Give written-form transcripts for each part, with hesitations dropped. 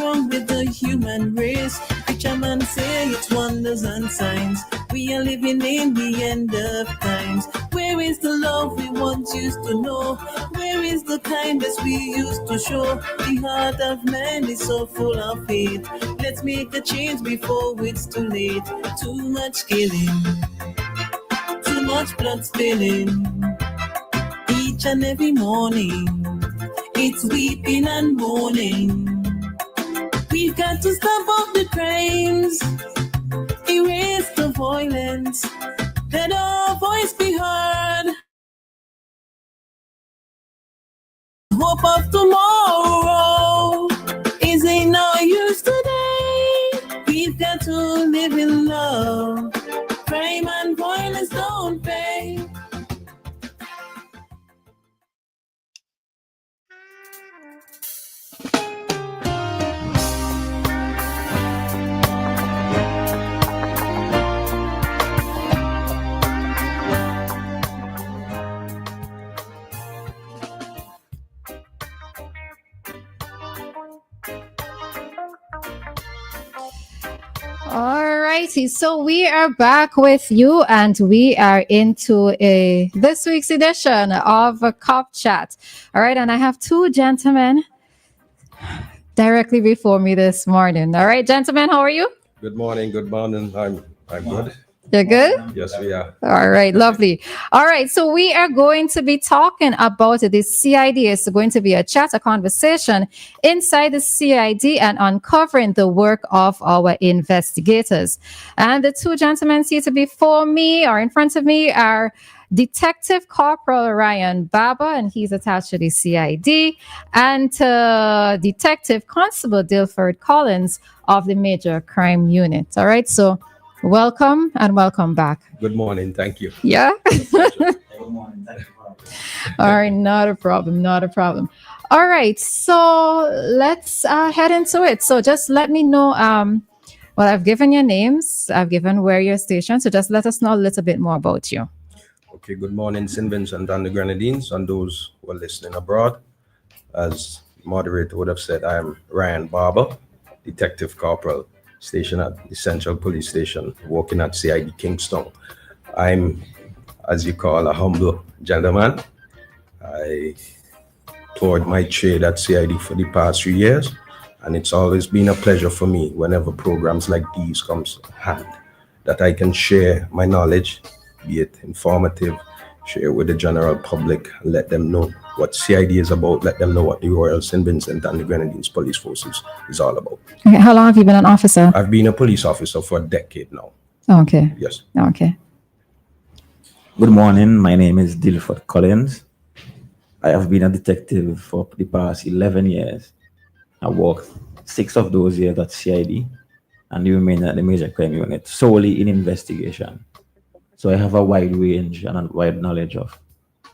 wrong with the human race? Preacher man say it's wonders and signs. We are living in the end of times. Where is the love we once used to know? Where is the kindness we used to show? The heart of man is so full of hate. Let's make a change before it's too late. Too much killing, too much blood spilling. Each and every morning, it's weeping and mourning. We've got to stop all the crimes, erase the violence, let our voice be heard. Hope of tomorrow is in no use today. We've got to live in love. Crime and violence don't pay. Alrighty, so we are back with you, and we are into this week's edition of a Cop Chat. All right, and I have two gentlemen directly before me this morning. All right, gentlemen, how are you? Good morning. Good morning. I'm good. You're good? Yes, we are. All right, lovely. All right, so we are going to be talking about this CID. It's going to be a chat, a conversation inside the CID and uncovering the work of our investigators. And the two gentlemen seated before me or in front of me are Detective Corporal Ryan Baba, and he's attached to the CID, and Detective Constable Dilford Collins of the Major Crime Unit. All right, so welcome and welcome back. Good morning. Thank you. Yeah. Good morning. Thank you for All right, not a problem. All right, so let's head into it. So just let me know. Well, I've given your names. I've given where you're stationed. So just let us know a little bit more about you. Okay. Good morning, St. Vincent and the Grenadines, and those who are listening abroad. As moderator would have said, I am Ryan Barber, Detective Corporal, stationed at the Central Police Station, working at CID Kingston. I'm, as you call, a humble gentleman. I toured my trade at CID for the past 3 years, and it's always been a pleasure for me whenever programs like these comes to hand, that I can share my knowledge, be it informative, share with the general public, let them know what CID is about, let them know what the Royal St. Vincent and the Grenadines Police Forces is all about. Okay, how long have you been an officer? I've been a police officer for a decade now. Okay. Yes. Okay. Good morning. My name is Dilford Collins. I have been a detective for the past 11 years. I worked 6 of those years at CID and the remainder at the Major Crime Unit, solely in investigation. So I have a wide range and a wide knowledge of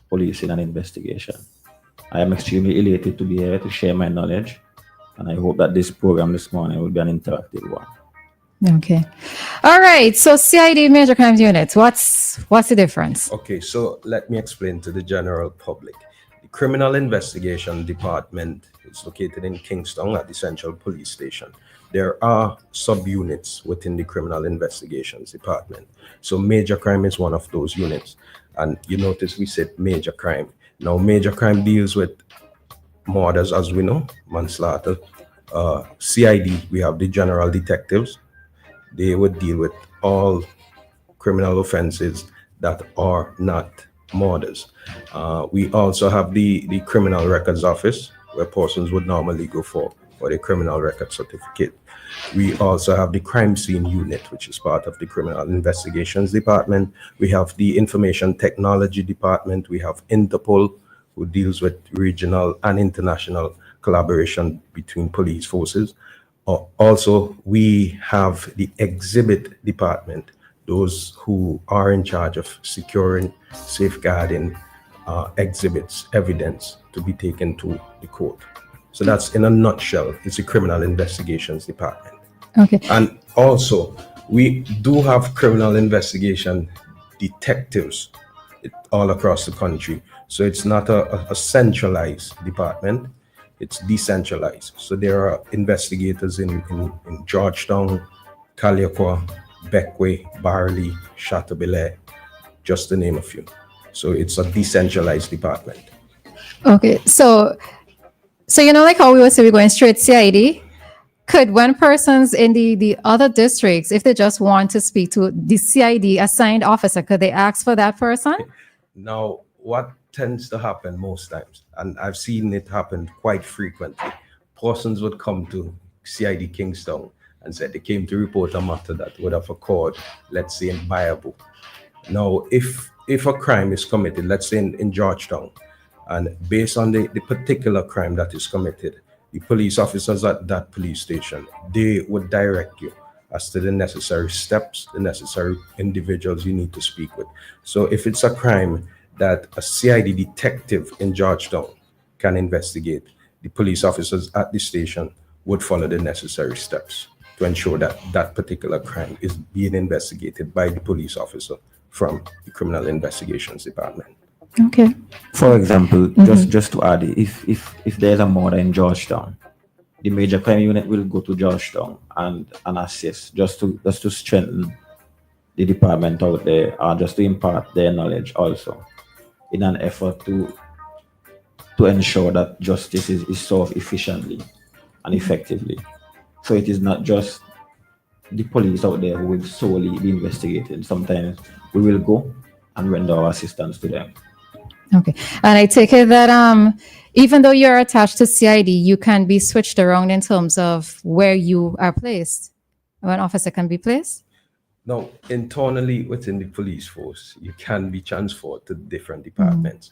policing and investigation. I am extremely elated to be here to share my knowledge, and I hope that this program this morning will be an interactive one. Okay. All right. So CID Major Crimes Unit, what's the difference? Okay, so let me explain to the general public. The Criminal Investigation Department is located in Kingston at the Central Police Station. There are subunits within the Criminal Investigations Department. So major crime is one of those units. And you notice we said major crime. Now, major crime deals with murders, as we know, manslaughter. CID, we have the general detectives. They would deal with all criminal offenses that are not murders. We also have the Criminal Records Office, where persons would normally go for the criminal record certificate. We also have the Crime Scene Unit, which is part of the Criminal Investigations Department. We have the Information Technology Department. We have Interpol, who deals with regional and international collaboration between police forces. Also, we have the Exhibit Department, those who are in charge of securing, safeguarding exhibits, evidence to be taken to the court. So that's, in a nutshell, it's the Criminal Investigations Department. Okay. And also, we do have criminal investigation detectives all across the country. So it's not a centralized department. It's decentralized. So there are investigators in Georgetown, Caliacua, Beckway, Barley, Chateaubelair, just to name a few. So it's a decentralized department. Okay, so you know, like how we were saying, we're going straight CID. Could when persons in the other districts, if they just want to speak to the CID assigned officer, could they ask for that person? Now, what tends to happen most times, and I've seen it happen quite frequently, persons would come to CID Kingston and said they came to report a matter that would have occurred, let's say in Bayabo. Now, if a crime is committed, let's say in Georgetown, and based on the particular crime that is committed, the police officers at that police station, they would direct you as to the necessary steps, the necessary individuals you need to speak with. So if it's a crime that a CID detective in Georgetown can investigate, the police officers at the station would follow the necessary steps to ensure that that particular crime is being investigated by the police officer from the Criminal Investigations Department. Okay. For example, just to add, if there's a murder in Georgetown, the major crime unit will go to Georgetown and assist just to strengthen the department out there, just to impart their knowledge also, in an effort to ensure that justice is solved efficiently and effectively. So it is not just the police out there who will solely be investigated. Sometimes we will go and render our assistance to them. Okay. And I take it that even though you're attached to CID, you can be switched around in terms of where you are placed, where an officer can be placed? Now, internally within the police force, you can be transferred to different departments.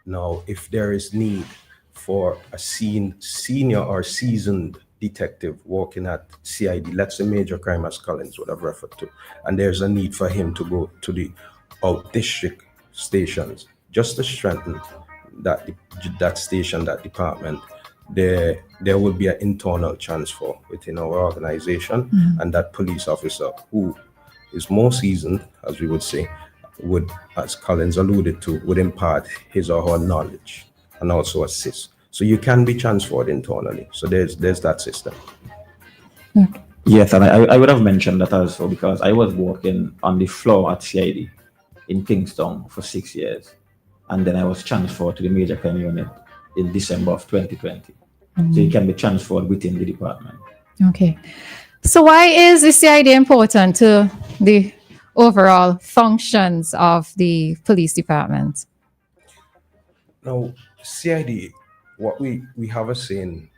Now, if there is need for a senior or seasoned detective working at CID, let's say major crime, as Collins would have referred to, and there's a need for him to go to the out district stations just to strengthen that station, that department, there will be an internal transfer within our organization, and that police officer who is more seasoned, as we would say, would, as Collins alluded to, would impart his or her knowledge and also assist. So you can be transferred internally. So there's that system. Yes, and I would have mentioned that also because I was working on the floor at CID in Kingston for 6 years. And then I was transferred to the major crime unit in December of 2020. So you can be transferred within the department. Okay. So why is the CID important to the overall functions of the police department? Now, CID, what we have a saying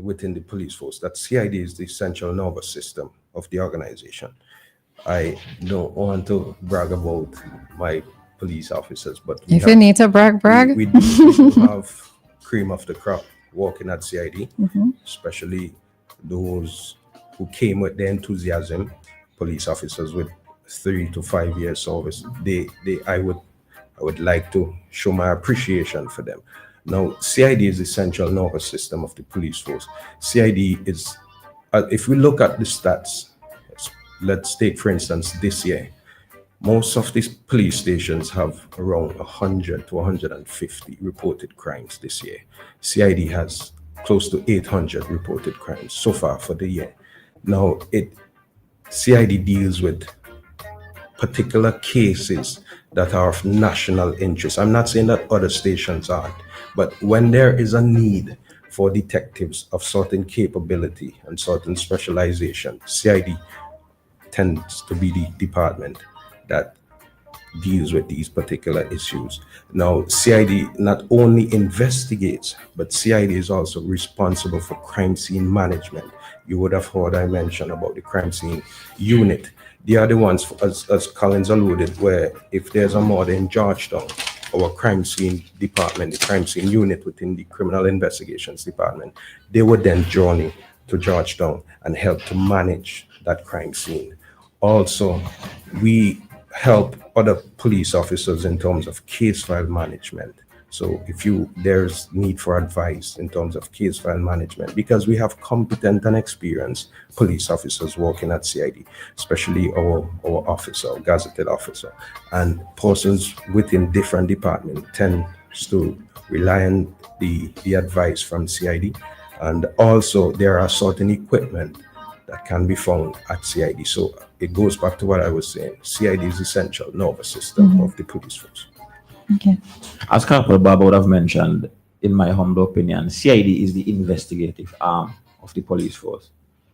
within the police force that CID is the central nervous system of the organization. I don't want to brag about my police officers, but if you need to brag. We do have cream of the crop working at CID, especially those who came with the enthusiasm, police officers with 3 to 5 years service. I would like to show my appreciation for them. Now, CID is the central nervous system of the police force. CID is, if we look at the stats, let's take, for instance, this year, most of these police stations have around 100 to 150 reported crimes this year. CID has close to 800 reported crimes so far for the year. Now, CID deals with particular cases that are of national interest. I'm not saying that other stations aren't, but when there is a need for detectives of certain capability and certain specialization, CID tends to be the department that deals with these particular issues. Now, CID not only investigates, but CID is also responsible for crime scene management. You would have heard I mention about the crime scene unit. They are the ones, as Collins alluded, where if there's a murder in Georgetown, our crime scene department, the crime scene unit within the Criminal Investigations Department, they would then journey to Georgetown and help to manage that crime scene. Also, we help other police officers in terms of case file management. So if there's need for advice in terms of case file management, because we have competent and experienced police officers working at CID, especially our officer, gazetted officer, and persons within different departments tend to rely on the advice from CID. And also there are certain equipment that can be found at CID. So it goes back to what I was saying. CID is essential nervous system of the police force. Okay. As Corporal Baba would have mentioned, in my humble opinion, CID is the investigative arm of the police force,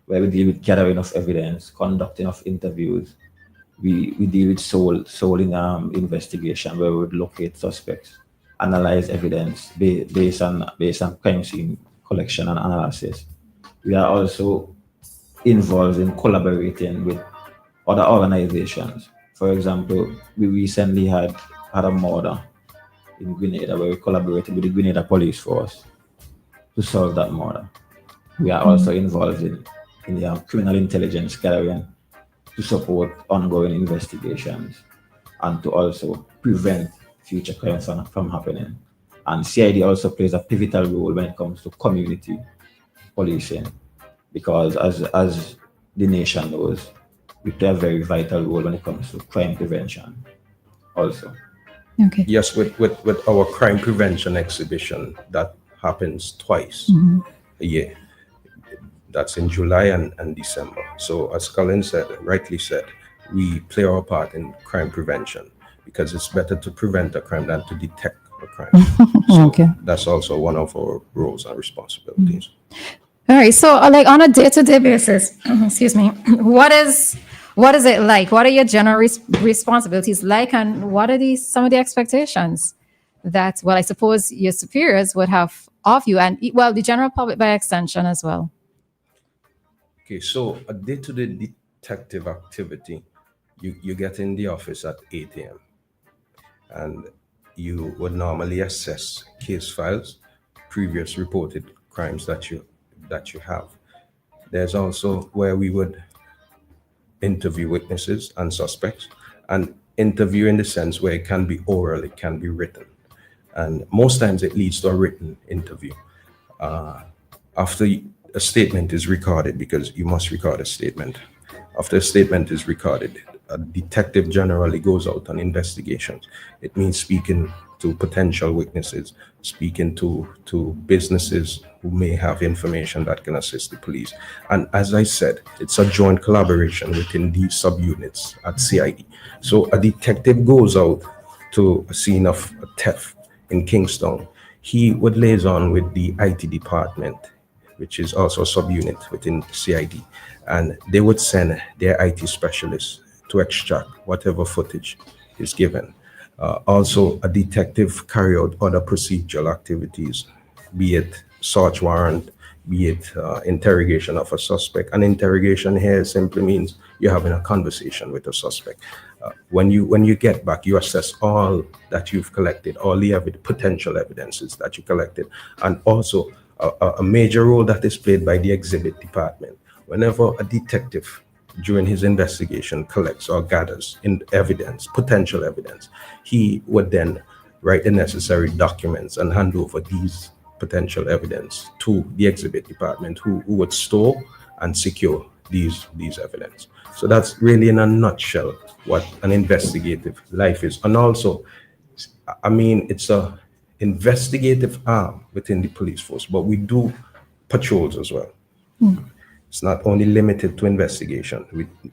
where we deal with gathering of evidence, conducting of interviews. We deal with soul investigation, where we would locate suspects, analyze evidence based on crime scene collection and analysis. We are also involved in collaborating with other organizations. For example, we recently had a murder in Grenada where we collaborated with the Grenada police force to solve that murder. We are also involved in the criminal intelligence gathering to support ongoing investigations and to also prevent future crimes from happening. And CID also plays a pivotal role when it comes to community policing, because as the nation knows, we play a very vital role when it comes to crime prevention also. Okay. Yes, with our crime prevention exhibition that happens twice a year. That's in July and December. So as Colin said, rightly said, we play our part in crime prevention because it's better to prevent a crime than to detect a crime. So Okay. that's also one of our roles and responsibilities. All right. So, like on a day-to-day basis, excuse me, what is it like? What are your general responsibilities like, and what are some of the expectations that, well, I suppose your superiors would have of you, and well, the general public by extension as well? Okay, so a day-to-day detective activity, you get in the office at 8 a.m. and you would normally assess case files, previous reported crimes that you have. There's also where we would interview witnesses and suspects, and interview in the sense where it can be oral, it can be written, and most times it leads to a written interview. After a statement is recorded, because you must record a statement. After a statement is recorded, a detective generally goes out on investigations. It means speaking to potential witnesses, speaking to businesses who may have information that can assist the police. And as I said, it's a joint collaboration within these subunits at CID. So a detective goes out to a scene of a theft in Kingston. He would liaison with the IT department, which is also a subunit within CID, and they would send their IT specialists to extract whatever footage is given. Also, a detective carry out other procedural activities, be it search warrant, be it interrogation of a suspect. An interrogation here simply means you're having a conversation with a suspect. When you get back, you assess all that you've collected, all the potential evidences that you collected, and also a major role that is played by the exhibit department. Whenever a detective during his investigation collects or gathers in evidence, potential evidence, he would then write the necessary documents and hand over these potential evidence to the exhibit department, who would store and secure these evidence. So that's really in a nutshell what an investigative life is. And also, I mean, it's a investigative arm within the police force, but we do patrols as well. It's not only limited to investigation.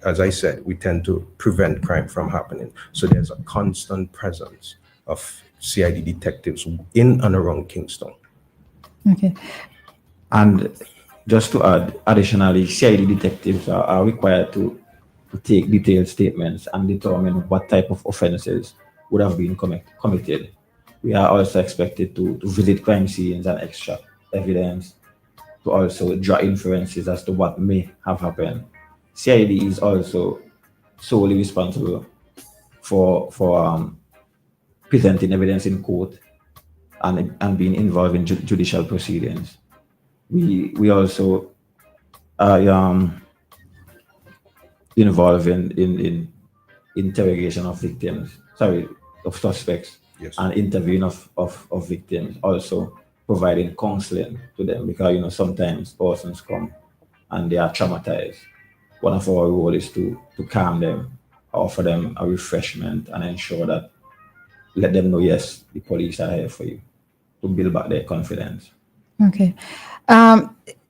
As I said, we tend to prevent crime from happening. So there's a constant presence of CID detectives in and around Kingston. Okay. And just to add, additionally, CID detectives are required to take detailed statements and determine what type of offenses would have been committed. We are also expected to visit crime scenes and extract evidence, to also draw inferences as to what may have happened. CID is also solely responsible for presenting evidence in court and being involved in judicial proceedings. We also are involved in interrogation of of suspects, Yes. and interviewing of victims, also providing counseling to them, because sometimes persons come and they are traumatized. One of our roles is to calm them, offer them a refreshment, and ensure that, let them know, yes, the police are here for you. to build back their confidence. Okay.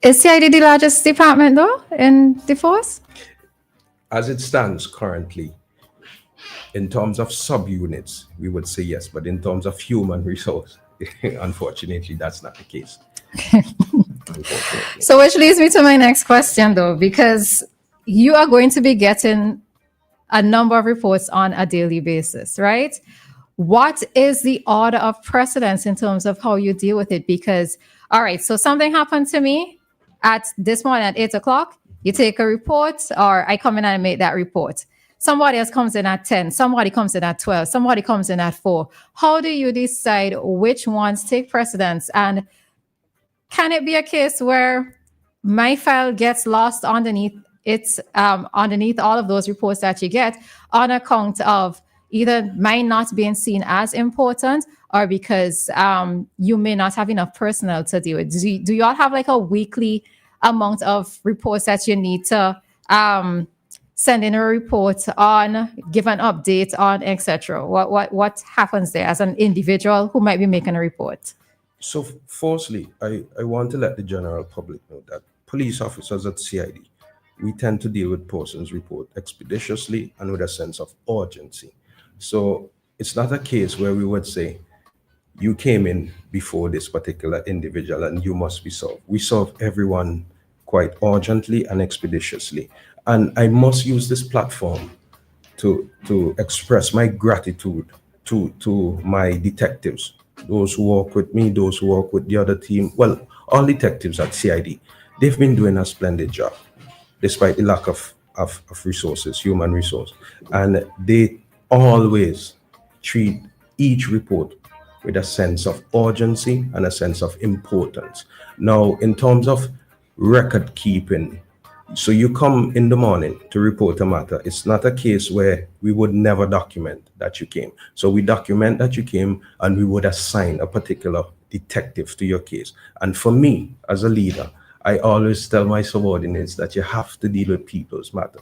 Is CID the largest department though in the force? As it stands currently, in terms of subunits, we would say yes, but in terms of human resource, unfortunately, that's not the case. Unfortunately. So, which leads me to my next question though, because you are going to be getting a number of reports on a daily basis, right? What is the order of precedence in terms of how you deal with it? Because, all right, so something happened to me at this morning at 8 o'clock. You take a report, or I come in and make that report. Somebody else comes in at 10, somebody comes in at 12, somebody comes in at 4. How do you decide which ones take precedence? And can it be a case where my file gets lost underneath it's underneath all of those reports that you get on account of either mine not being seen as important or because you may not have enough personnel to deal with? Do you all have like a weekly amount of reports that you need to send in a report on, give an update on, etc.? What happens there as an individual who might be making a report? So, firstly, I want to let the general public know that police officers at CID, we tend to deal with persons report expeditiously and with a sense of urgency. So it's not a case where we would say, you came in before this particular individual and you must be solved. We solve everyone quite urgently and expeditiously. And I must use this platform to express my gratitude to my detectives, those who work with me, those who work with the other team. Well, all detectives at CID, they've been doing a splendid job, despite the lack of resources, human resource. And they always treat each report with a sense of urgency and a sense of importance. Now, in terms of record keeping, so you come in the morning to report a matter. It's not a case where we would never document that you came. So we document that you came and we would assign a particular detective to your case. And for me, as a leader, I always tell my subordinates that you have to deal with people's matter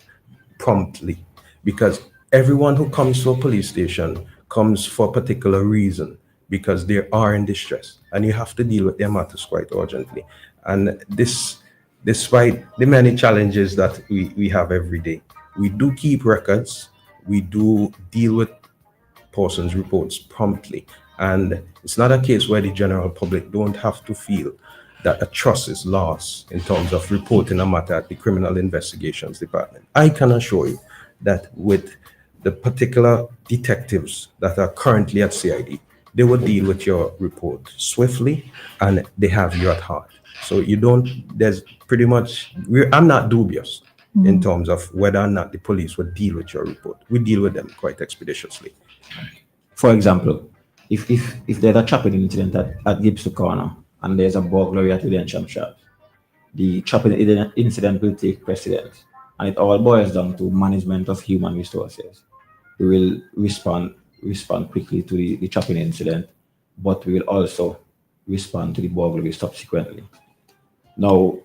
promptly, because everyone who comes to a police station comes for a particular reason, because they are in distress, and you have to deal with their matters quite urgently. And this, despite the many challenges that we have every day, we do keep records, we do deal with persons reports promptly. And it's not a case where the general public don't have to feel that a trust is lost in terms of reporting a matter at the Criminal Investigations Department. I can assure you that with the particular detectives that are currently at CID, they will deal with your report swiftly and they have you at heart. So you don't, there's pretty much, I'm not dubious in terms of whether or not the police would deal with your report. We deal with them quite expeditiously. For example, if there's a chopping incident at Gibson Corner and there's a burglary at Williamshire Shop, the chopping incident will take precedence. And it all boils down to management of human resources. We will respond quickly to the chopping incident, but we will also respond to the burglary subsequently. Now,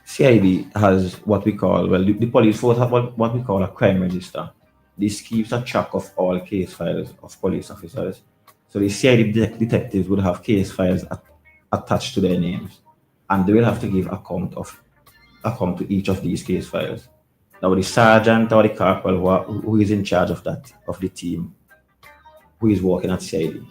CID has what we call, well, the police force have what we call a crime register. This keeps a track of all case files of police officers. So the CID detectives would have case files attached to their names, and they will have to give account to each of these case files. Now, the sergeant or the corporal who is in charge of the team who is working at CID,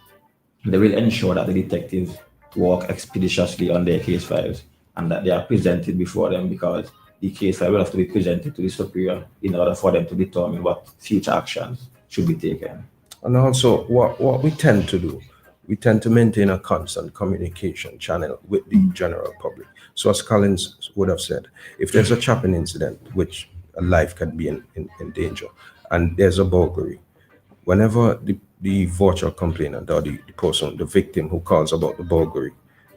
they will ensure that the detectives work expeditiously on their case files and that they are presented before them, because the case file will have to be presented to the superior in order for them to determine what future actions should be taken. And also, what we tend to do, we tend to maintain a constant communication channel with the general public. So as Collins would have said, if there's a chopping incident, which a life can be in danger, and there's a burglary, whenever the virtual complainant or the person, the victim who calls about the burglary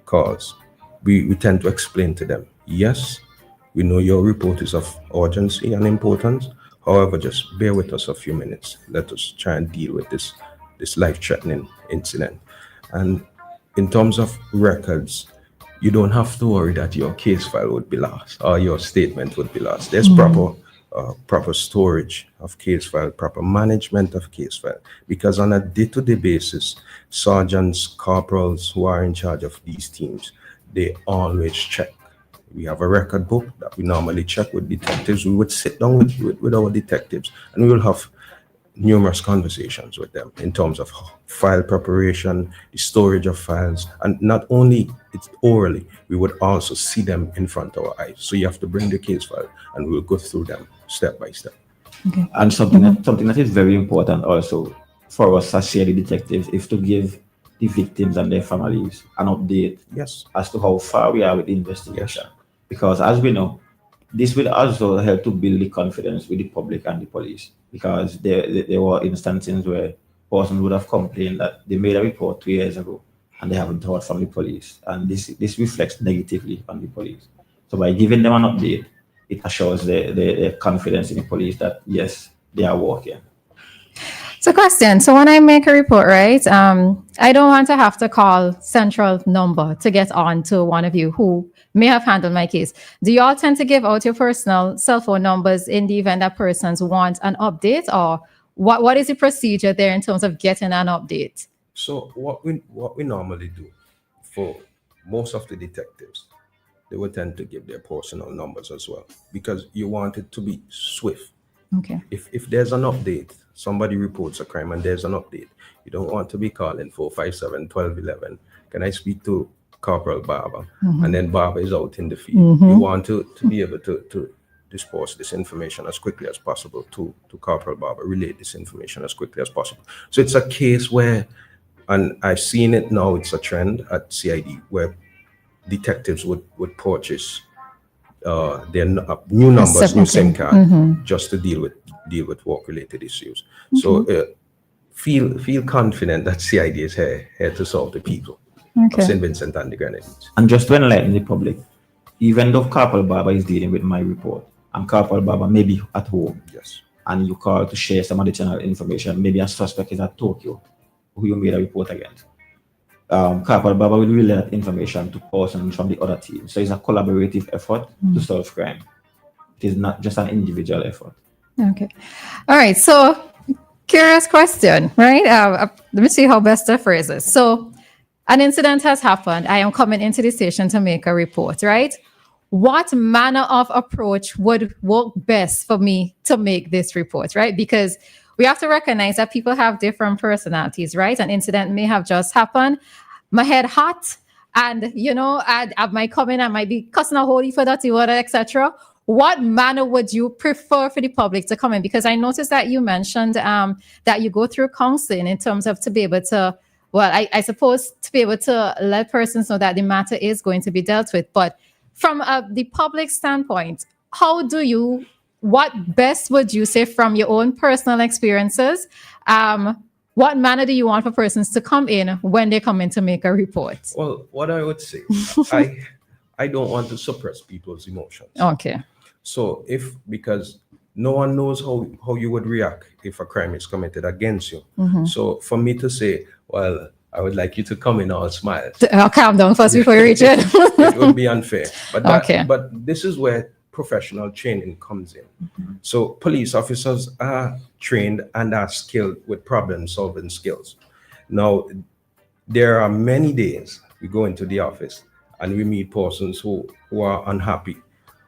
calls, we tend to explain to them, yes, we know your report is of urgency and importance. However, just bear with us a few minutes. Let us try and deal with this life-threatening incident. And in terms of records, you don't have to worry that your case file would be lost or your statement would be lost. There's proper proper storage of case file, proper management of case file, because on a day-to-day basis, sergeants, corporals who are in charge of these teams, they always check. We have a record book that we normally check with detectives. We would sit down with our detectives and we will have numerous conversations with them in terms of file preparation, the storage of files, and not only it's orally, we would also see them in front of our eyes. So you have to bring the case file and we'll go through them step by step. Okay. And something that is very important also for us as CID detectives is to give the victims and their families an update Yes. as to how far we are with the investigation. Because as we know, this will also help to build the confidence with the public and the police. Because there were instances where persons would have complained that they made a report 2 years ago and they haven't heard from the police. And this reflects negatively on the police. So by giving them an update, it assures their confidence in the police that yes, they are working. So question, so when I make a report, right, I don't want to have to call central number to get on to one of you who may have handled my case. Do you all tend to give out your personal cell phone numbers in the event that persons want an update, or what is the procedure there in terms of getting an update? So what we normally do for most of the detectives, they would tend to give their personal numbers as well, because you want it to be swift. Okay. If there's an update, somebody reports a crime and there's an update, you don't want to be calling 457 1211. Can I speak to Corporal Barber? And then Barber is out in the field. You want to be able to disperse this information as quickly as possible to Corporal Barber, relate this information as quickly as possible. So it's a case where, and I've seen it now, it's a trend at CID where detectives would purchase their new numbers, new SIM card, just to deal with work-related issues. So feel confident that CID is here to solve the people of St. Vincent and the Grenadines. And just to enlighten the public, even though Corporal Barber is dealing with my report, and Corporal Barber may be at home, Yes. and you call to share some additional information, maybe a suspect is at Tokyo, who you made a report against. Corporal Barber will relay that information to persons from the other team. So it's a collaborative effort to solve crime. It is not just an individual effort. Okay. All right. So, curious question, right? Let me see how best to phrase this. So, an incident has happened. I am coming into the station to make a report, right? What manner of approach would work best for me to make this report, right? Because we have to recognize that people have different personalities, right? An incident may have just happened. My head hot, and I might come in, I might be cussing a holy for dirty water, etc. What manner would you prefer for the public to come in? Because I noticed that you mentioned that you go through counseling in terms of to be able to, well, I suppose to be able to let persons know that the matter is going to be dealt with. But from the public standpoint, what best would you say from your own personal experiences? What manner do you want for persons to come in when they come in to make a report? Well, what I would say, I don't want to suppress people's emotions. Okay. So because no one knows how you would react if a crime is committed against you. So for me to say, well, I would like you to come in all smiles, I'll calm down first before you reach it. it would be unfair. Okay. But this is where professional training comes in. So police officers are trained and are skilled with problem-solving skills. Now, there are many days we go into the office and we meet persons who are unhappy,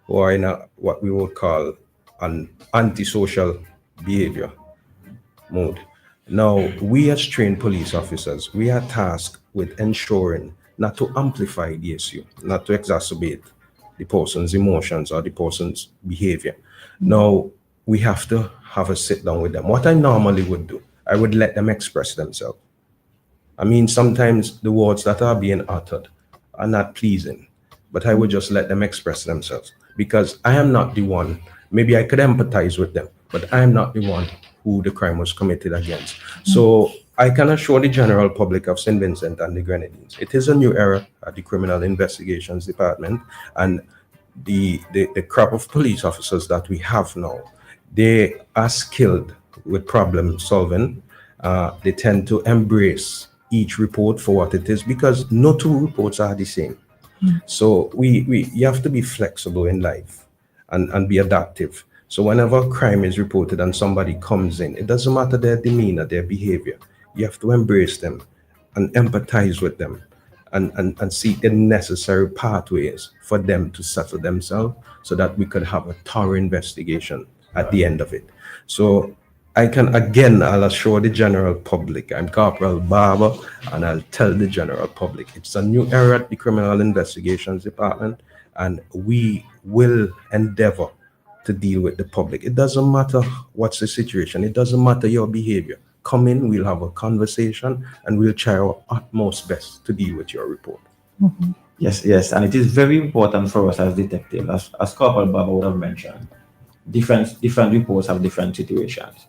who are in what we would call an antisocial behavior mode. Now, we as trained police officers, we are tasked with ensuring not to amplify the issue, not to exacerbate the person's emotions or the person's behavior. Now, we have to have a sit down with them. What I normally would do, I would let them express themselves. I mean, sometimes the words that are being uttered are not pleasing, but I would just let them express themselves, because I am not the one. Maybe I could empathize with them, but I am not the one who the crime was committed against. So I can assure the general public of St. Vincent and the Grenadines, it is a new era at the Criminal Investigations Department, and the crop of police officers that we have now, they are skilled with problem solving. They tend to embrace each report for what it is, because no two reports are the same. So you have to be flexible in life and be adaptive. So whenever a crime is reported and somebody comes in, it doesn't matter their demeanor, their behavior. You have to embrace them and empathize with them and seek the necessary pathways for them to settle themselves so that we could have a thorough investigation at the end of it. So I'll assure the general public, I'm Corporal Barber, and I'll tell the general public, it's a new era at the Criminal Investigations Department, and we will endeavor to deal with the public. It doesn't matter what's the situation. It doesn't matter your behavior. Come in, we'll have a conversation, and we'll try our utmost best to deal with your report. Mm-hmm. Yes, and it is very important for us as detectives, as Corporal Baba would have mentioned. Different reports have different situations.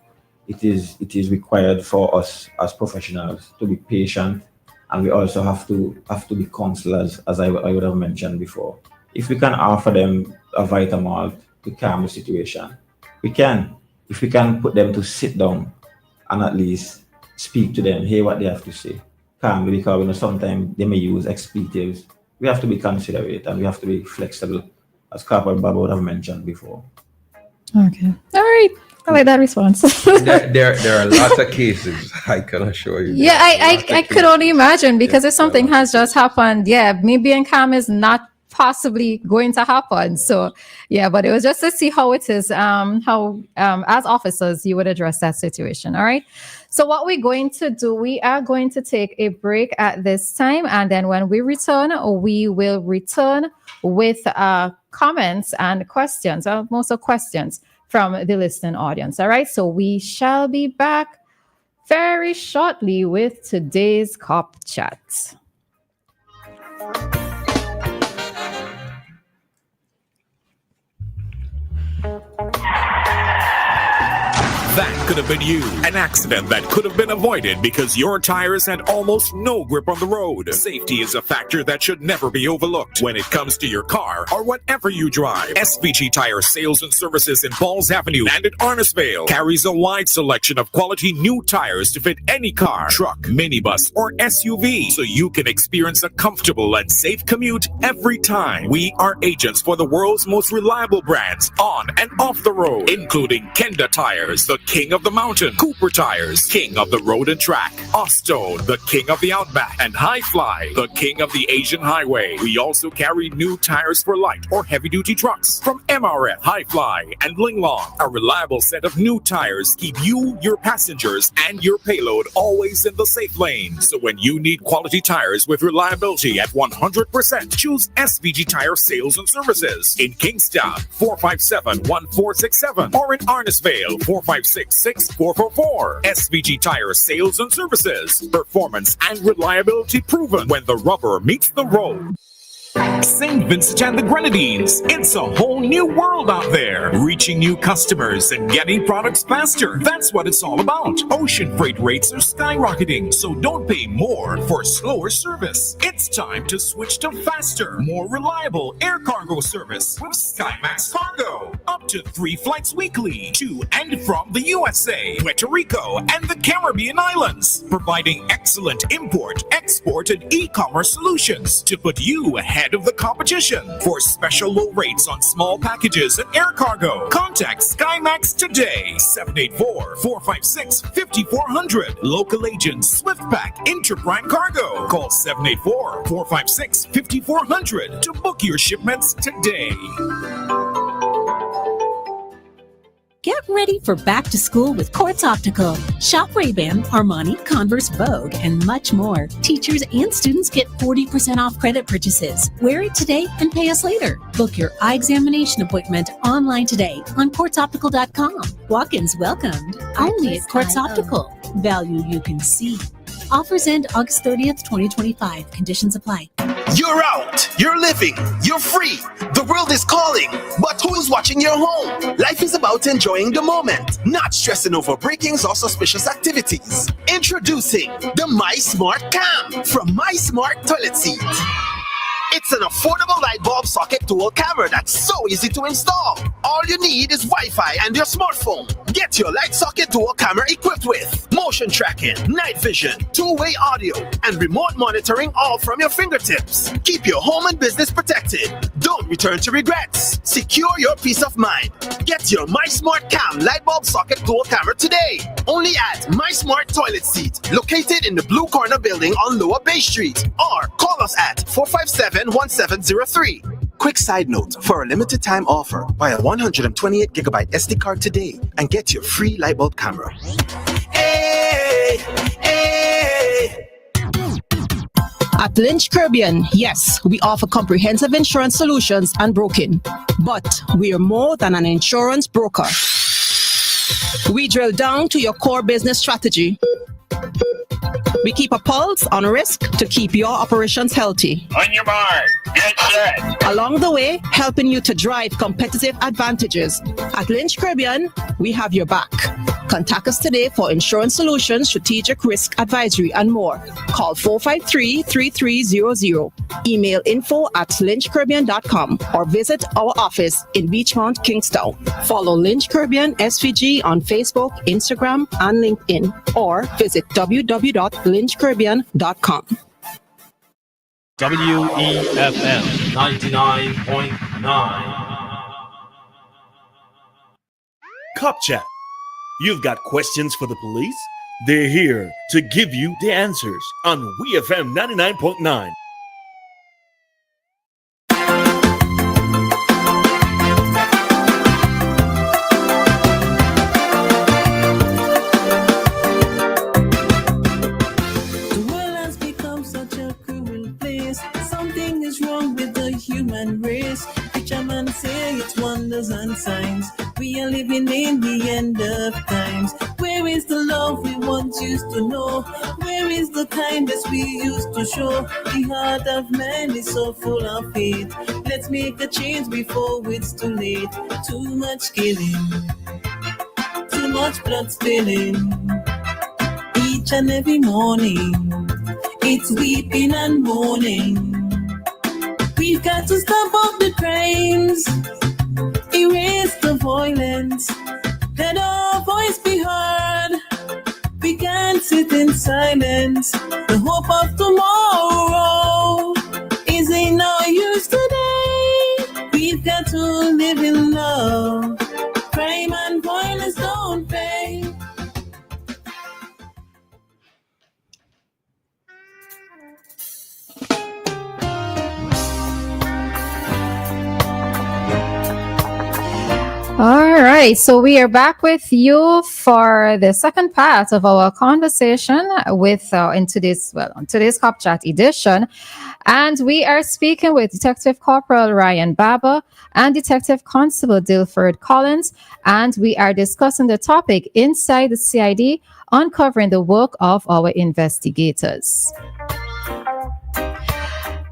It is required for us as professionals to be patient, and we also have to be counselors, as I would have mentioned before. If we can offer them a vitamin to calm the situation, we can. If we can put them to sit down and at least speak to them, hear what they have to say, calmly, because sometimes they may use expletives. We have to be considerate and we have to be flexible, as Corporal Baba would have mentioned before. Okay. All right. I like that response. there are a lot of cases, I can assure you. Yeah, I could only imagine, because if something has just happened, me being calm is not possibly going to happen. So but it was just to see how it is, how as officers you would address that situation. All right. So what we're going to do, we are going to take a break at this time, and then when we return, we will return with comments and questions, most of questions from the listening audience. All right. So we shall be back very shortly with today's Cop Chat. That could have been you. An accident that could have been avoided because your tires had almost no grip on the road. Safety is a factor that should never be overlooked when it comes to your car or whatever you drive. SVG Tire Sales and Services in Balls Avenue and in Arnisvale carries a wide selection of quality new tires to fit any car, truck, minibus, or SUV, so you can experience a comfortable and safe commute every time. We are agents for the world's most reliable brands on and off the road, including Kenda Tires, the king of the mountain, Cooper Tires, king of the road and track, Ostone, the king of the outback, and High Fly, the king of the Asian highway. We also carry new tires for light or heavy-duty trucks from MRF, High Fly, and Linglong. A reliable set of new tires keep you, your passengers, and your payload always in the safe lane. So when you need quality tires with reliability at 100%, choose SVG Tire Sales and Services in Kingstown, 457-1467, or in Arnisvale, 456-6444. SVG Tire Sales and Services. Performance and reliability proven when the rubber meets the road. St. Vincent and the Grenadines. It's a whole new world out there. Reaching new customers and getting products faster. That's what it's all about. Ocean freight rates are skyrocketing, so don't pay more for slower service. It's time to switch to faster, more reliable air cargo service with SkyMax Cargo. Up to 3 flights weekly to and from the USA, Puerto Rico, and the Caribbean Islands. Providing excellent import, export, and e-commerce solutions to put you ahead of the competition. For special low rates on small packages and air cargo, contact SkyMax today. 784-456-5400. Local agents SwiftPack Interprime Cargo. Call 784-456-5400 to book your shipments today. Get ready for back to school with Quartz Optical. Shop Ray-Ban, Armani, Converse, Vogue, and much more. Teachers and students get 40% off credit purchases. Wear it today and pay us later. Book your eye examination appointment online today on quartzoptical.com. Walk-ins welcomed. Only at Quartz Optical. Value you can see. Offers end August 30th, 2025. Conditions apply. You're out, you're living, you're free. The world is calling, but who's watching your home? Life is about enjoying the moment, not stressing over breakings or suspicious activities. Introducing the My Smart Cam from My Smart Toilet Seat. It's an affordable light bulb socket dual camera that's so easy to install. All you need is Wi-Fi and your smartphone. Get your light socket dual camera equipped with motion tracking, night vision, two-way audio, and remote monitoring all from your fingertips. Keep your home and business protected. Don't return to regrets. Secure your peace of mind. Get your My Smart Cam light bulb socket dual camera today. Only at My Smart Toilet Seat, located in the Blue Corner building on Lower Bay Street. Or call us at 457-1703. Quick side note, for a limited time offer, buy a 128GB SD card today and get your free light bulb camera. Hey, hey. At Lynch Caribbean, yes, we offer comprehensive insurance solutions and broking. But we are more than an insurance broker. We drill down to your core business strategy. We keep a pulse on risk to keep your operations healthy. On your mark, get set. Along the way, helping you to drive competitive advantages. At Lynch Caribbean, we have your back. Contact us today for insurance solutions, strategic risk advisory, and more. Call 453-3300. Email info@lynchcaribbean.com or visit our office in Beachmont, Kingstown. Follow Lynch Caribbean SVG on Facebook, Instagram, and LinkedIn, or visit www.lynchcaribbean.com. WEFM 99.9. Cop Chat. You've got questions for the police? They're here to give you the answers on WEFM 99.9. The world has become such a cruel place. Something is wrong with the human race. Preacher man say it's wonders and signs. We are living in the end of times. Where is the love we once used to know? Where is the kindness we used to show? The heart of man is so full of hate. Let's make a change before it's too late. Too much killing, too much blood spilling. Each and every morning, it's weeping and mourning. We've got to stop all the crimes, erase the violence, let our voice be heard. We can't sit in silence. The hope of tomorrow is in our use today. We've got to live in love. Crime and violence don't pay. All right, so we are back with you for the second part of our conversation with on today's Cop Chat edition, and we are speaking with Detective Corporal Ryan Barber and Detective Constable Dilford Collins, and we are discussing the topic inside the CID, uncovering the work of our investigators.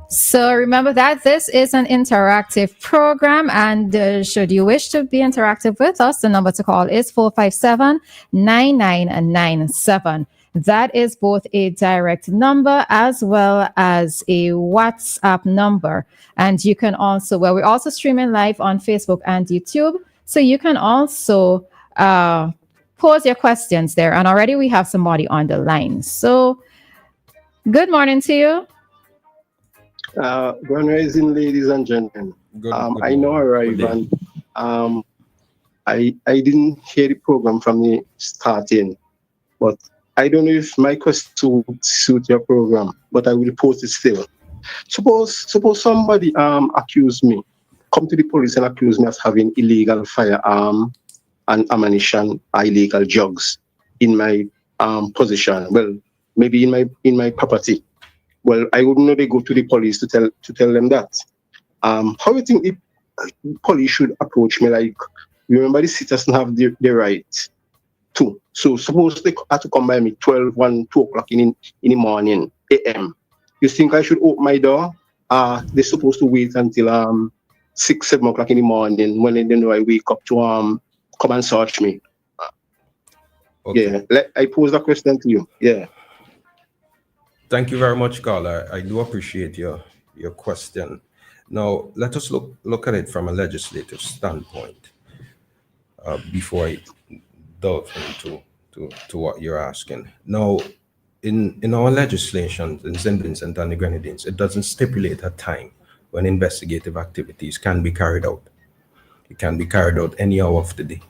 So remember that this is an interactive program, and should you wish to be interactive with us, the number to call is 457-9997. That is both a direct number as well as a WhatsApp number. And you can also, we're also streaming live on Facebook and YouTube. So you can also pose your questions there. And already we have somebody on the line. So good morning to you. Grand rising, ladies and gentlemen. Good I know I arrived, and I didn't hear the program from the starting, but I don't know if my question would suit your program, but I will post it still. Suppose somebody accuse me, come to the police and accuse me of having illegal firearm and ammunition, illegal drugs in my possession. Well, maybe in my property. Well, I wouldn't know they go to the police to tell them that. How do you think the police should approach me? Like, remember the citizens have the right to. So suppose they have to come by me 12, 1, 2 o'clock in the morning, a.m. You think I should open my door? They're supposed to wait until 6, 7 o'clock in the morning when they know I wake up to come and search me. Okay. Yeah, I pose that question to you. Yeah. Thank you very much, caller. I do appreciate your question. Now, let us look at it from a legislative standpoint before I delve into what you're asking. Now, in our legislation in St. Vincent and the Grenadines, it doesn't stipulate a time when investigative activities can be carried out. It can be carried out any hour of the day.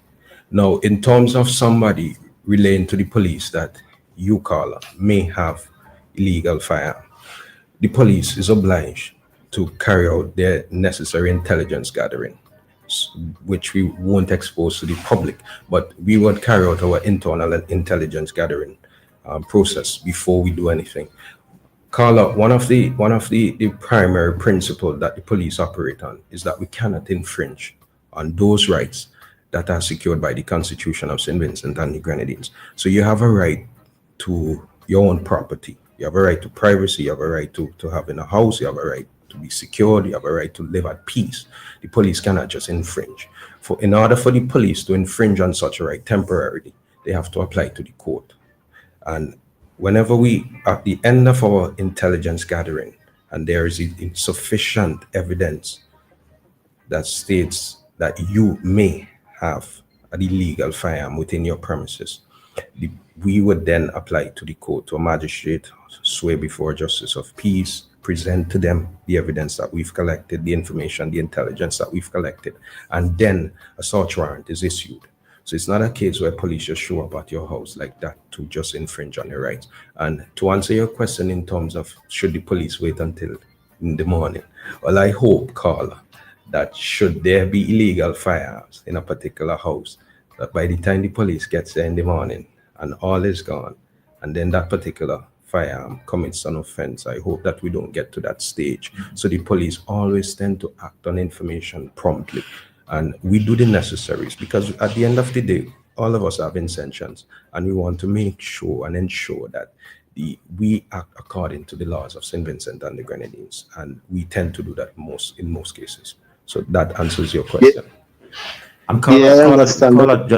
Now, in terms of somebody relaying to the police that you, caller, may have illegal firearm, the police is obliged to carry out their necessary intelligence gathering, which we won't expose to the public, but we would carry out our internal intelligence gathering process before we do anything. Carla, one of the primary principles that the police operate on is that we cannot infringe on those rights that are secured by the Constitution of St. Vincent and the Grenadines. So you have a right to your own property. You have a right to privacy. You have a right to have in a house. You have a right to be secured. You have a right to live at peace. The police cannot just infringe. In order for the police to infringe on such a right temporarily, they have to apply to the court. And whenever we, at the end of our intelligence gathering, and there is insufficient evidence that states that you may have an illegal firearm within your premises, we would then apply to the court, to a magistrate, swear before a justice of peace, present to them the evidence that we've collected, the information, the intelligence that we've collected, and then a search warrant is issued. So it's not a case where police just show up at your house like that to just infringe on your rights. And to answer your question in terms of should the police wait until in the morning, well, I hope, Carla, that should there be illegal firearms in a particular house, that by the time the police gets there in the morning and all is gone, and then that particular firearm commits an offense, I hope that we don't get to that stage. So the police always tend to act on information promptly. And we do the necessaries, because at the end of the day, all of us have intentions, and we want to make sure and ensure that we act according to the laws of St. Vincent and the Grenadines, and we tend to do that in most cases. So that answers your question.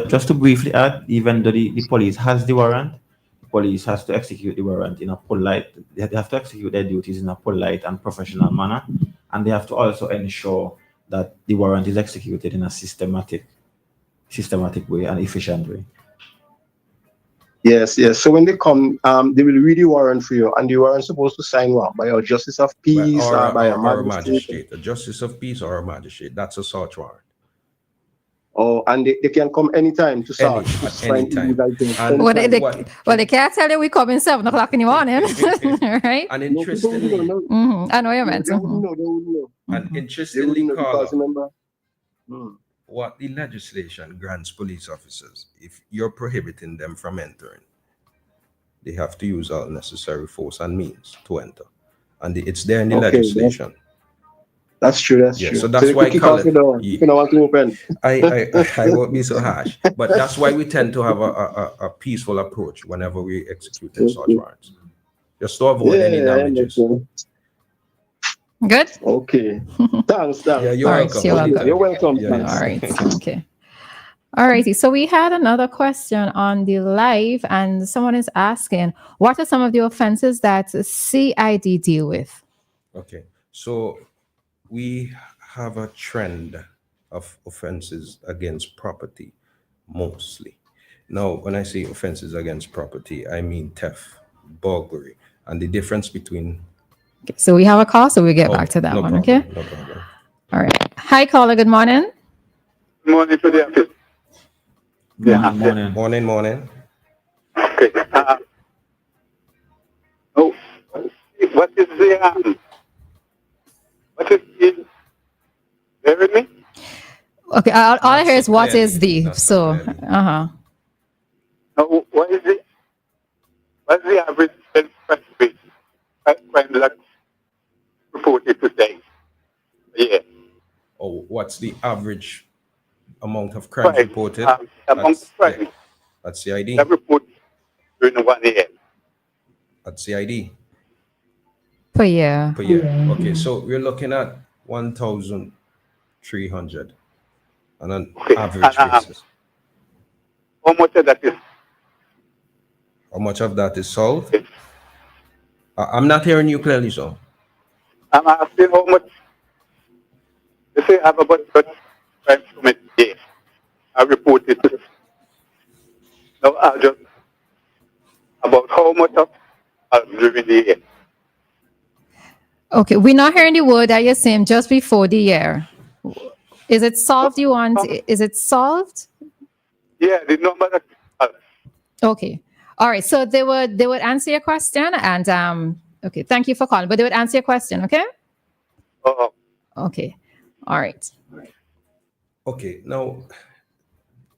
Just to briefly add, even though the police has the warrant, the police has to execute the warrant in a polite, they have to execute their duties in a polite and professional manner, and they have to also ensure that the warrant is executed in a systematic way and efficient way. Yes. So when they come, they will read the warrant for you, and the warrant is supposed to sign what? By a justice of peace or by a magistrate? A justice of peace or a magistrate. That's a search warrant. Oh, and they can come anytime to search. Anytime. They can't tell you we come in 7 o'clock in the morning, right? And interestingly, I know you meant. And interestingly, Carla, what the legislation grants police officers, if you're prohibiting them from entering, they have to use all necessary force and means to enter. And it's there in the legislation. That's true. So that's why you don't want to open. I won't be so harsh, but that's why we tend to have a peaceful approach whenever we execute such warrants, just to avoid any damages. Good. Okay. Thanks. Yeah, you're welcome. You're welcome. All right. Okay. All righty. So we had another question on the live, and someone is asking, what are some of the offenses that CID deal with? Okay. So we have a trend of offenses against property, mostly. Now, when I say offenses against property, I mean theft, burglary, and the difference between... Okay, so we have a call, so we'll get back to that one, problem, okay? No problem. All right. Hi, caller. Good morning. Good morning to the office. Morning. Okay. What is the... What is the... Hearing me? Okay, all I hear is what is the, so, What is the average crime that reported today? Yeah. Oh, what's the average amount of crimes reported? Amount of crimes at CID? that reported during 1 year. At CID? per year. Okay, so we're looking at 1,300 on an average basis. How much of that is? How much of that is solved? I'm not hearing you clearly, so. I'm asking how much. They say I have about 30 crimes committed. I reported. No, just about how much of during the year. Okay, we're not hearing the word that you're saying just before the year. Is it solved? You want? Is it solved? Yeah, the number that. Okay. All right. So they would answer your question, and okay. Thank you for calling, but they would answer your question. Okay. Okay. All right. Okay. Now,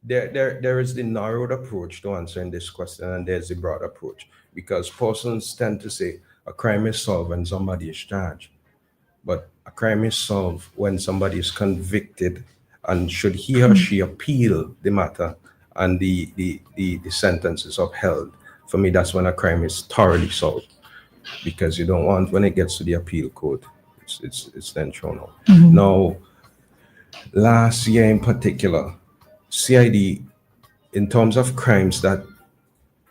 there is the narrowed approach to answering this question, and there's the broad approach, because persons tend to say a crime is solved when somebody is charged, but a crime is solved when somebody is convicted, and should he or she appeal the matter and the sentence is upheld, for me that's when a crime is thoroughly solved, because you don't want, when it gets to the appeal court, it's then thrown out. Now, last year in particular, CID, in terms of crimes that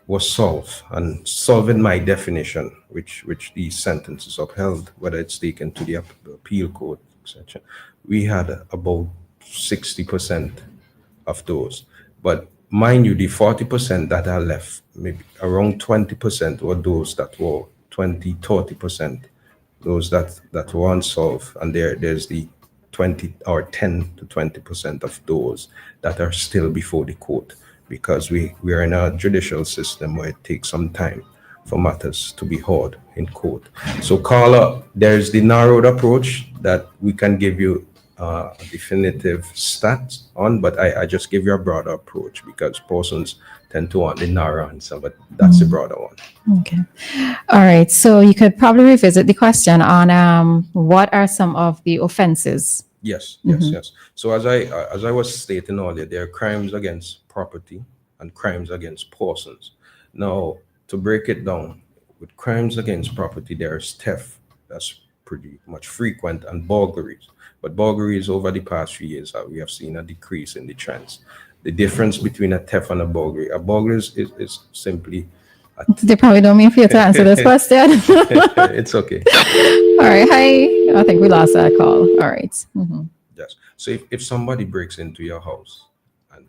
was solved, and solving my definition, which the sentence is upheld, whether it's taken to the appeal court, etc., we had about 60% of those. But mind you, the 40% that are left, maybe around 20% were those that were 30%, those that were unsolved, and there's the 20 or 10 to 20% of those that are still before the court, because we are in a judicial system where it takes some time for matters to be heard in court. So, Carla, there's the narrowed approach that we can give you a definitive stats on, but I just give you a broader approach because persons tend to want the narrow answer, but that's the broader one. Okay. All right. So you could probably revisit the question on what are some of the offenses? Yes. So as I was stating earlier, there are crimes against property and crimes against persons. Now, to break it down, with crimes against property, there's theft, that's pretty much frequent, and burglaries. But burglaries over the past few years, we have seen a decrease in the trends. The difference between a theft and a burglary is simply. They probably don't mean for you to answer this question. It's okay. All right. Hi. I think we lost that call. All right. Mm-hmm. Yes. So if somebody breaks into your house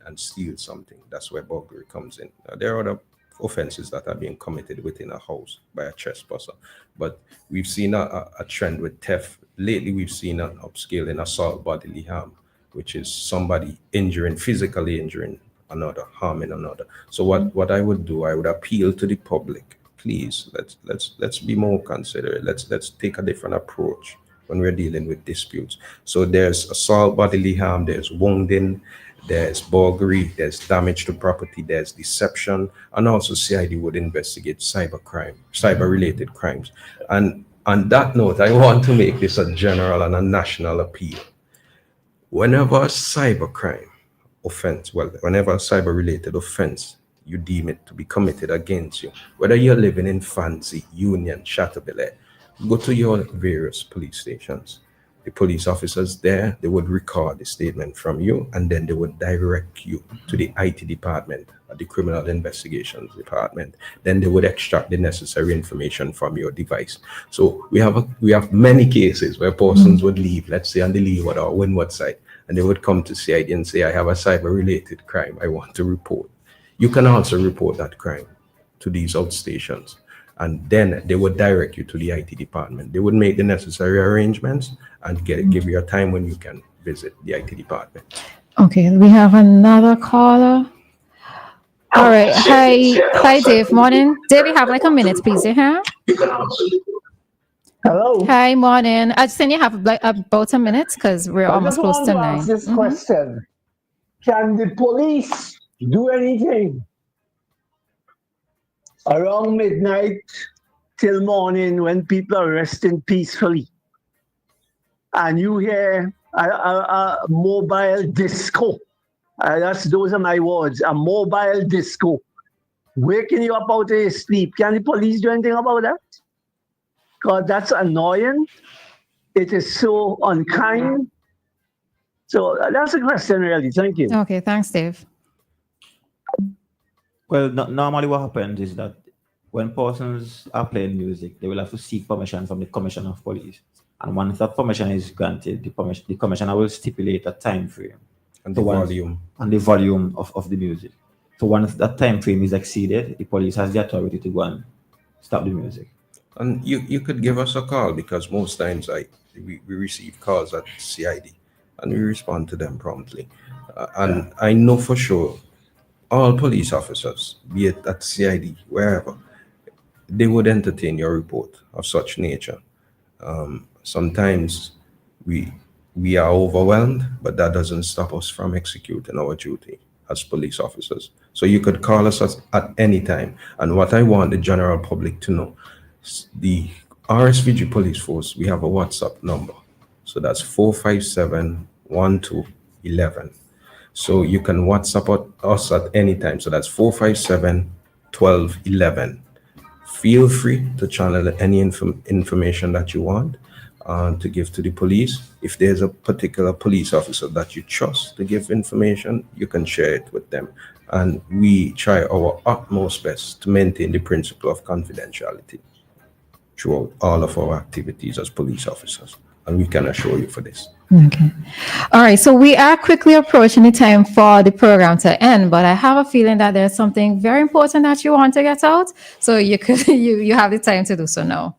and steals something, that's where burglary comes in. There are other offenses that are being committed within a house by a trespasser, but we've seen a trend with theft. Lately, we've seen an upscale in assault bodily harm, which is somebody physically injuring another, harming another. So what I would do, I would appeal to the public. Please, let's be more considerate. Let's take a different approach when we're dealing with disputes. So there's assault bodily harm, there's wounding, there's burglary, there's damage to property, there's deception, and also CID would investigate cyber-related crimes. And on that note, I want to make this a general and a national appeal. Whenever a cybercrime offense, whenever a cyber-related offense, you deem it to be committed against you, whether you're living in Fancy, Union, Chateaubelair, go to your various police stations. The police officers there, they would record the statement from you, and then they would direct you to the IT department, the criminal investigations department. Then they would extract the necessary information from your device. So we have many cases where persons would leave, let's say on the Leeward or Windward side, and they would come to CID and say, I have a cyber-related crime I want to report. You can also report that crime to these outstations, and then they would direct you to the IT department. They would make the necessary arrangements and give you a time when you can visit the IT department. Okay, we have another caller. All right. Hi, Dave. Morning. Dave, you have like a minute, please. Yeah. Hello. Hi, morning. I just think you have like about a minute because we're almost close to 9. I just want to ask this question. Can the police do anything around midnight till morning when people are resting peacefully and you hear a mobile disco? Those are my words, a mobile disco waking you up out of your sleep. Can the police do anything about that? Because that's annoying. It is so unkind. So that's a question, really. Thank you. Okay, thanks, Dave. Well, normally what happens is that when persons are playing music, they will have to seek permission from the Commissioner of Police. And once that permission is granted, the Commissioner will stipulate a time frame. And the volume. And the volume of the music. So once that time frame is exceeded, the police has the authority to go and stop the music. And you could give us a call, because most times we receive calls at CID and we respond to them promptly. And I know for sure all police officers, be it at CID, wherever, they would entertain your report of such nature. Sometimes we are overwhelmed, but that doesn't stop us from executing our duty as police officers. So you could call us at any time. And what I want the general public to know, the RSVG Police Force, we have a WhatsApp number. So that's 457-1211. So you can WhatsApp us at any time. So that's 457-1211. Feel free to channel any information that you want to give to the police. If there's a particular police officer that you trust to give information, you can share it with them. And we try our utmost best to maintain the principle of confidentiality throughout all of our activities as police officers. And we can assure you for this. Okay. All right. So we are quickly approaching the time for the program to end, but I have a feeling that there's something very important that you want to get out. So you could you have the time to do so now.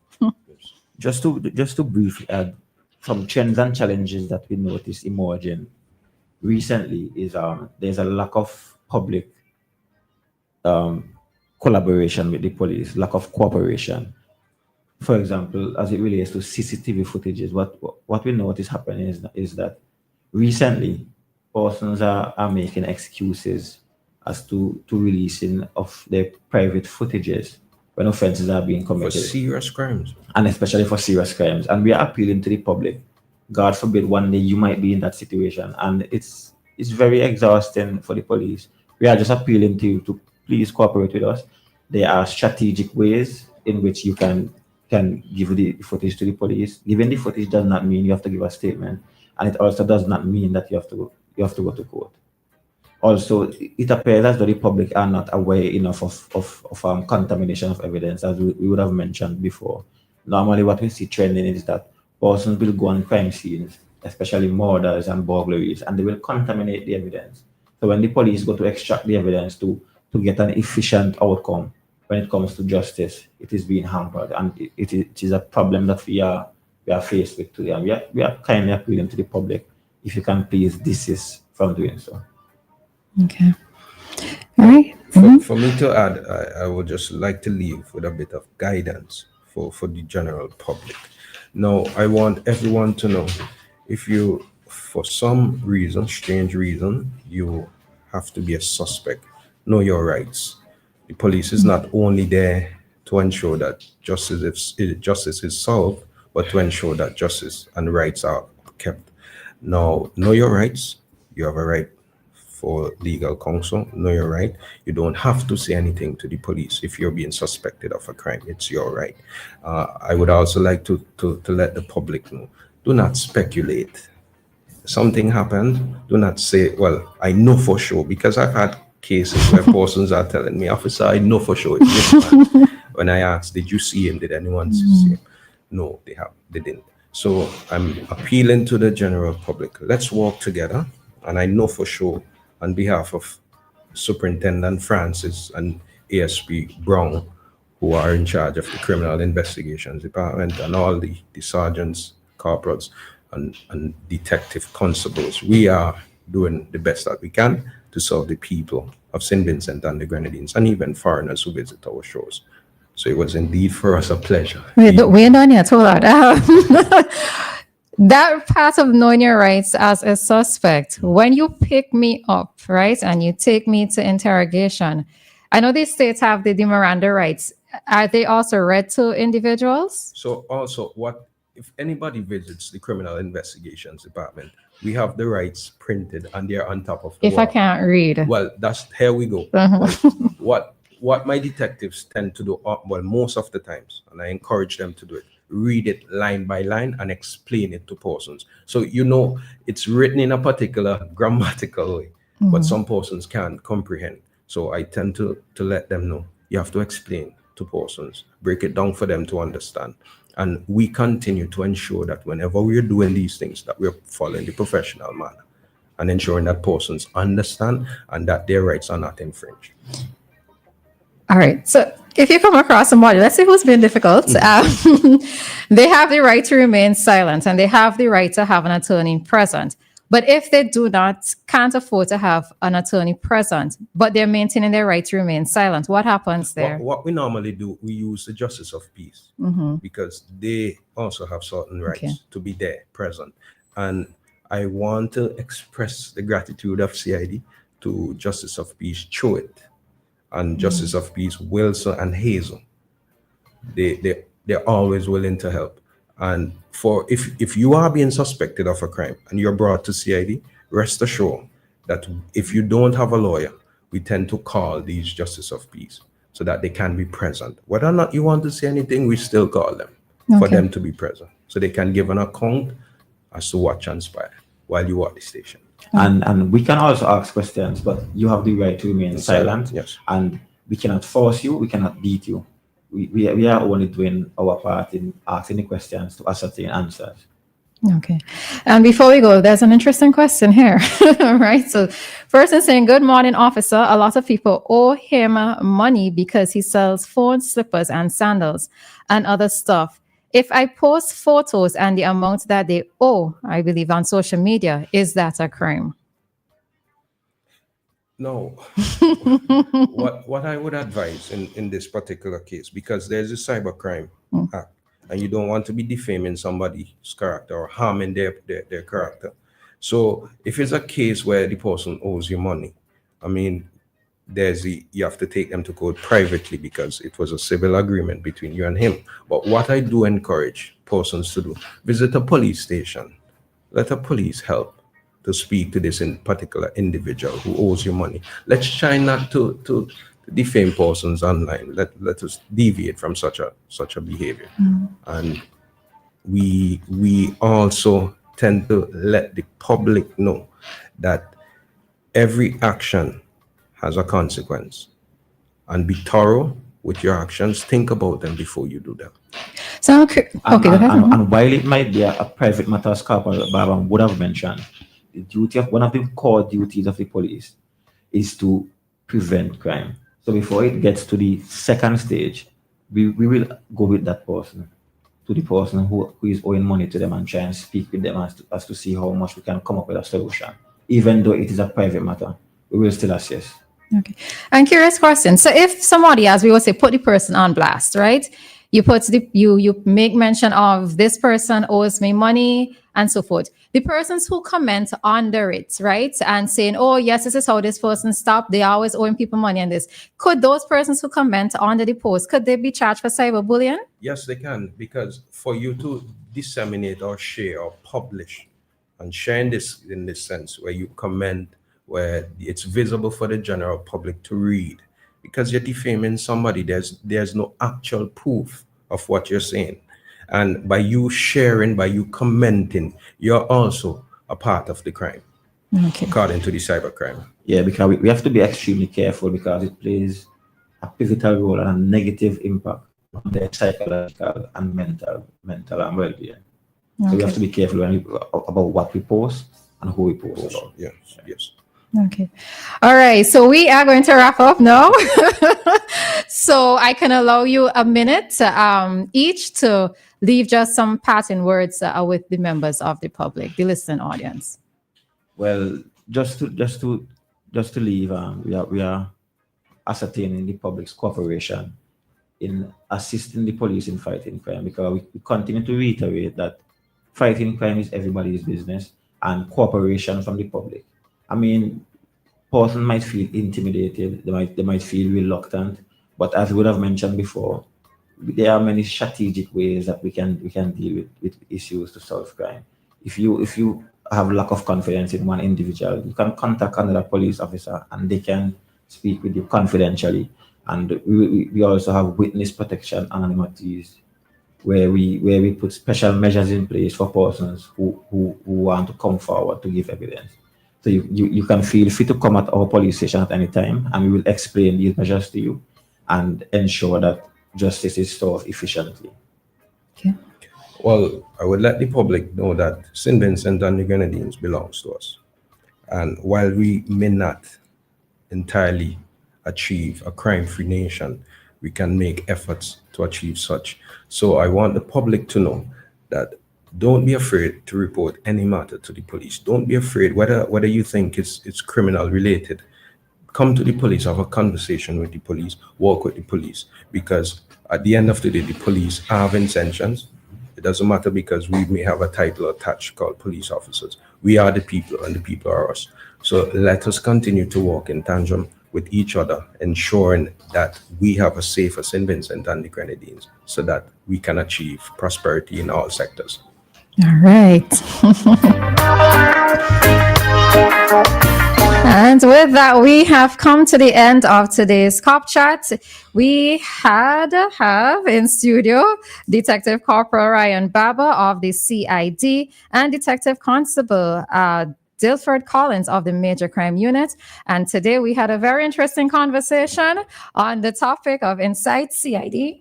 Just to briefly add, some trends and challenges that we notice emerging recently is there's a lack of public collaboration with the police, lack of cooperation. For example, as it relates to CCTV footages, what we notice happening is that recently persons are making excuses as to releasing of their private footages when offenses are being committed. For serious crimes. And especially for serious crimes. And we are appealing to the public. God forbid one day you might be in that situation. And it's very exhausting for the police. We are just appealing to you to please cooperate with us. There are strategic ways in which you can give the footage to the police. Giving the footage does not mean you have to give a statement. And it also does not mean that you have to go to court. Also, it appears as though the public are not aware enough of contamination of evidence, as we would have mentioned before. Normally, what we see trending is that persons will go on crime scenes, especially murders and burglaries, and they will contaminate the evidence. So when the police go to extract the evidence to get an efficient outcome when it comes to justice, it is being hampered, and it is a problem that we are faced with today. And we are kindly appealing to the public, if you can please desist from doing so. Okay. All right. For me to add, I would just like to leave with a bit of guidance for the general public. Now, I want everyone to know, if you, for some reason, strange reason, you have to be a suspect, know your rights. The police is not only there to ensure that justice is solved, but to ensure that justice and rights are kept. Now, know your rights. You have a right for legal counsel. Know your right. You don't have to say anything to the police if you're being suspected of a crime. It's your right. I would also like to let the public know, do not speculate. Something happened, do not say, well, I know for sure, because I've had cases where persons are telling me, officer, I know for sure it's this man. When I asked, did you see him? Did anyone see him? No, they didn't. So I'm appealing to the general public. Let's work together. And I know for sure, on behalf of Superintendent Francis and ASP Brown, who are in charge of the Criminal Investigations Department, and all the sergeants, corporals, and detective constables, we are doing the best that we can to serve the people of St. Vincent and the Grenadines, and even foreigners who visit our shores. So it was indeed for us a pleasure. We're done yet. Hold on. That part of knowing your rights as a suspect, when you pick me up, right, and you take me to interrogation, I know these states have the Miranda rights. Are they also read to individuals? So also, what if anybody visits the Criminal Investigations Department, we have the rights printed and they're on top of the wall. I can't read. Well, here we go. What my detectives tend to do, well, most of the times, and I encourage them to do it, read it line by line and explain it to persons. So, it's written in a particular grammatical way, but some persons can't comprehend. So I tend to let them know, you have to explain to persons, break it down for them to understand. And we continue to ensure that whenever we're doing these things, that we're following the professional manner. and ensuring that persons understand and that their rights are not infringed. All right. So if you come across somebody, let's say who's been difficult, they have the right to remain silent and they have the right to have an attorney present. But if they can't afford to have an attorney present, but they're maintaining their right to remain silent, what happens there? What we normally do, we use the justice of peace because they also have certain rights to be there, present. And I want to express the gratitude of CID to Justice of Peace through it. And Justice of Peace, Wilson and Hazel, they're always willing to help. And for if you are being suspected of a crime and you're brought to CID, rest assured that if you don't have a lawyer, we tend to call these Justice of Peace so that they can be present. Whether or not you want to say anything, we still call them for them to be present so they can give an account as to what transpired while you are at the station. And we can also ask questions, but you have the right to remain silent. Yes. And we cannot force you, we cannot beat you. We are only doing our part in asking the questions to ascertain answers. Okay. And before we go, there's an interesting question here, right? So person saying, good morning, officer. A lot of people owe him money because he sells phones, slippers, and sandals and other stuff. If I post photos and the amount that they owe, I believe, on social media, is that a crime? No. What I would advise in this particular case, because there's a cybercrime act, and you don't want to be defaming somebody's character or harming their character. So if it's a case where the person owes you money, I mean, you have to take them to court privately because it was a civil agreement between you and him. But what I do encourage persons to do, visit a police station, let a police help to speak to this in particular individual who owes you money. Let's try not to defame persons online. Let us deviate from such a behavior. And we also tend to let the public know that every action has a consequence, and be thorough with your actions. Think about them before you do them. So okay, go ahead. And while it might be a private matter, as Corporal Baba would have mentioned, the duty of one of the core duties of the police is to prevent crime. So before it gets to the second stage, we will go with that person to the person who is owing money to them and try and speak with them as to see how much we can come up with a solution. Even though it is a private matter, we will still assist. Okay. And curious question. So if somebody, as we would say, put the person on blast, right? You make mention of this person owes me money and so forth. The persons who comment under it, right? And saying, oh, yes, this is how this person stopped. They always owing people money and this. Could those persons who comment under the post, could they be charged for cyberbullying? Yes, they can, because for you to disseminate or share or publish and share in this sense where you comment, where it's visible for the general public to read, because you're defaming somebody, there's no actual proof of what you're saying. And by you sharing, by you commenting, you're also a part of the crime, according to the cybercrime. Yeah, because we have to be extremely careful because it plays a pivotal role and a negative impact on their psychological and mental and well-being. So we have to be careful about what we post and who we post about. Yes. Okay. All right. So we are going to wrap up now. So I can allow you a minute each to leave just some parting words with the members of the public, the listening audience. Well, just to leave, we are ascertaining the public's cooperation in assisting the police in fighting crime, because we continue to reiterate that fighting crime is everybody's business, and cooperation from the public. I mean, person might feel intimidated, they might feel reluctant, but as we would have mentioned before, there are many strategic ways that we can deal with issues to solve crime. If you have lack of confidence in one individual, you can contact another police officer and they can speak with you confidentially. And we also have witness protection anonymities, where we put special measures in place for persons who want to come forward to give evidence. So you can feel free to come at our police station at any time, and we will explain these measures to you and ensure that justice is served efficiently. Okay. Well, I would let the public know that St. Vincent and the Grenadines belongs to us. And while we may not entirely achieve a crime-free nation, we can make efforts to achieve such. So I want the public to know that don't be afraid to report any matter to the police. Don't be afraid whether you think it's criminal related. Come to the police, have a conversation with the police, work with the police, because at the end of the day, the police have intentions. It doesn't matter because we may have a title attached called police officers. We are the people and the people are us. So let us continue to work in tandem with each other, ensuring that we have a safer St. Vincent and the Grenadines so that we can achieve prosperity in all sectors. All right. And with that, we have come to the end of today's Cop Chat. We have in studio Detective Corporal Ryan Baba of the CID and Detective Constable Dilford Collins of the Major Crime Unit. And today we had a very interesting conversation on the topic of Inside CID,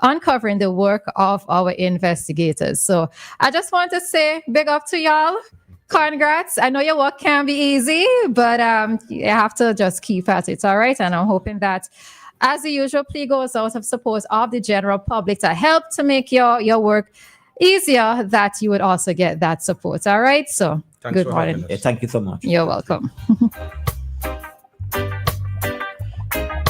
uncovering the work of our investigators. So I just want to say big up to y'all. Congrats. I know your work can be easy, but you have to just keep at it, all right? And I'm hoping that, as the usual, plea goes out of support of the general public to help to make your work easier, that you would also get that support, all right? So Thanks good for morning. having us. Thank you so much. You're welcome.